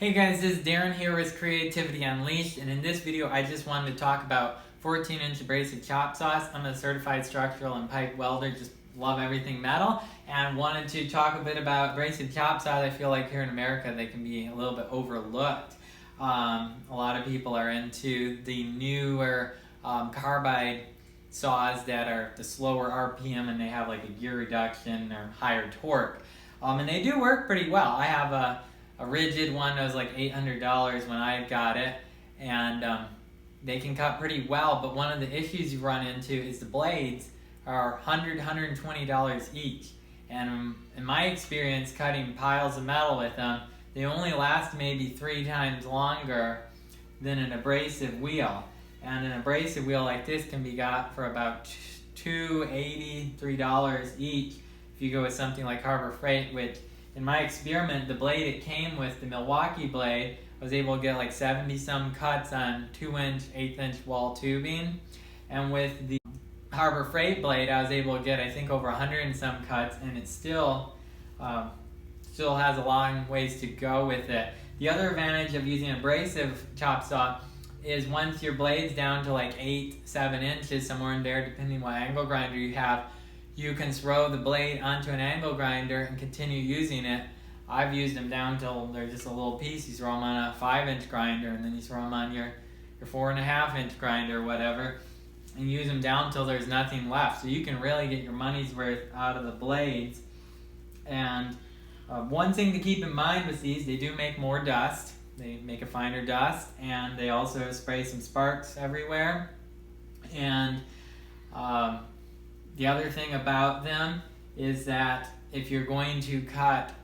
Hey guys, this is Darren here with Creativity Unleashed, and in this video I just wanted to talk about 14-inch abrasive chop saws. I'm a certified structural and pipe welder, just love everything metal, and wanted to talk a bit about abrasive chop saws. I feel like here in America they can be a little bit overlooked. A lot of people are into the newer carbide saws that are the slower RPM and they have like a gear reduction or higher torque. And they do work pretty well. I have a rigid one that was like $800 when I got it, and they can cut pretty well, but one of the issues you run into is the blades are $100, $120 each, and in my experience cutting piles of metal with them, they only last maybe 3 times longer than an abrasive wheel. And an abrasive wheel like this can be got for about $2.80, $3 each if you go with something like Harbor Freight, which in my experiment, the blade it came with, the Milwaukee blade, I was able to get like 70 some cuts on 2-inch, 1/8-inch wall tubing. And with the Harbor Freight blade, I was able to get I think over 100 and some cuts, and it still has a long ways to go with it. The other advantage of using an abrasive chop saw is once your blade's down to like 7 inches, somewhere in there, depending what angle grinder you have, you can throw the blade onto an angle grinder and continue using it. I've used them down till they're just a little piece. You throw them on a 5-inch grinder, and then you throw them on your 4.5-inch grinder or whatever, and use them down till there's nothing left. So you can really get your money's worth out of the blades. And one thing to keep in mind with these, they do make more dust. They make a finer dust, and they also spray some sparks everywhere. And the other thing about them is that if you're going to cut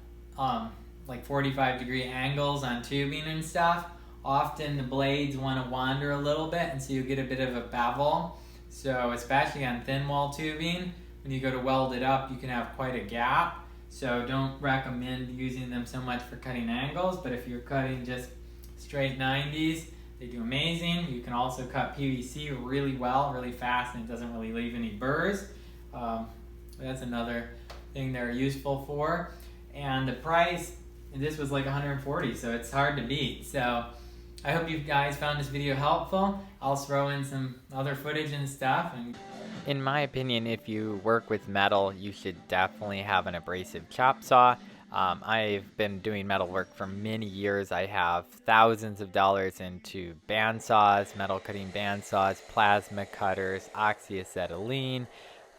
like 45-degree angles on tubing and stuff, often the blades want to wander a little bit, and so you get a bit of a bevel. So especially on thin wall tubing, when you go to weld it up, you can have quite a gap. So don't recommend using them so much for cutting angles, but if you're cutting just straight 90s, they do amazing. You can also cut PVC really well, really fast, and it doesn't really leave any burrs. That's another thing they're useful for. And the price, this was like $140, so it's hard to beat. So I hope you guys found this video helpful. I'll throw in some other footage and stuff. In my opinion, if you work with metal, you should definitely have an abrasive chop saw. I've been doing metal work for many years. I have thousands of dollars into bandsaws, metal cutting bandsaws, plasma cutters, oxyacetylene,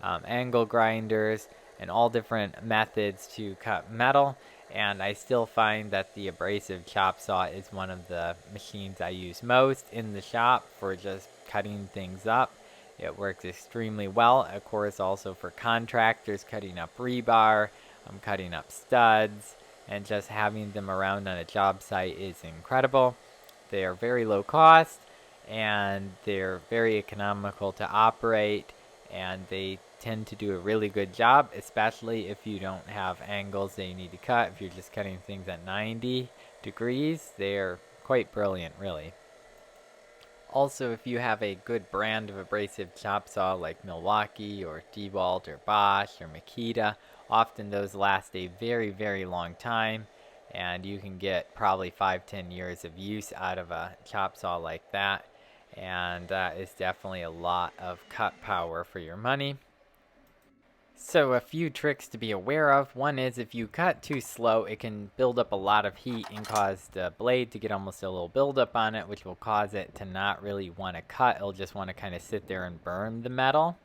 angle grinders, and all different methods to cut metal. And I still find that the abrasive chop saw is one of the machines I use most in the shop for just cutting things up. It works extremely well, of course, also for contractors cutting up rebar, cutting up studs, and just having them around on a job site is incredible. They are very low cost, and they're very economical to operate, and they tend to do a really good job, especially if you don't have angles that you need to cut. If you're just cutting things at 90 degrees, they're quite brilliant, really. Also, if you have a good brand of abrasive chop saw like Milwaukee or DeWalt or Bosch or Makita, often those last a very, very long time, and you can get probably 5-10 years of use out of a chop saw like that, and that is definitely a lot of cut power for your money. So a few tricks to be aware of. One is if you cut too slow, it can build up a lot of heat and cause the blade to get almost a little buildup on it, which will cause it to not really want to cut. It'll just want to kind of sit there and burn the metal.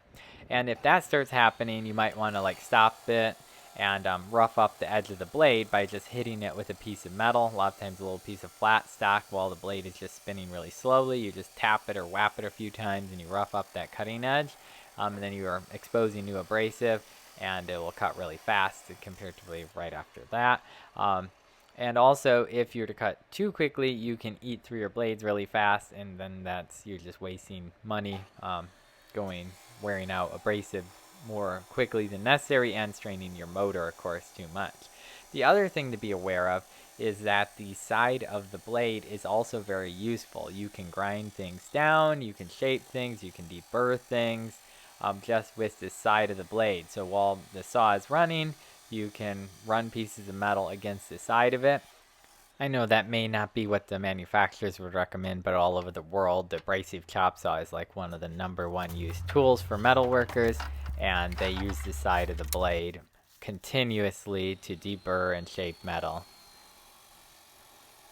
And if that starts happening, you might want to like stop it and rough up the edge of the blade by just hitting it with a piece of metal. A lot of times a little piece of flat stock while the blade is just spinning really slowly. You just tap it or whap it a few times and you rough up that cutting edge. And then you are exposing new abrasive, and it will cut really fast comparatively right after that. And also, if you're to cut too quickly, you can eat through your blades really fast, and then you're just wasting money, wearing out abrasive more quickly than necessary, and straining your motor, of course, too much. The other thing to be aware of is that the side of the blade is also very useful. You can grind things down, you can shape things, you can deburr things, just with the side of the blade. So while the saw is running, you can run pieces of metal against the side of it, I know that may not be what the manufacturers would recommend, but all over the world, the abrasive chop saw is like one of the #1 used tools for metal workers, and they use the side of the blade continuously to deburr and shape metal.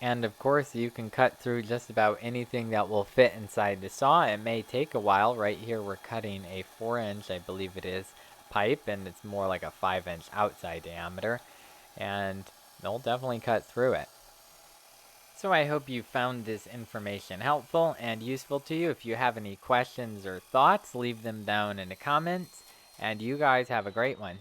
And of course, you can cut through just about anything that will fit inside the saw. It may take a while. Right here, we're cutting a 4-inch, I believe it is, pipe, and it's more like a 5-inch outside diameter. And they'll definitely cut through it. So I hope you found this information helpful and useful to you. If you have any questions or thoughts, leave them down in the comments. And you guys have a great one.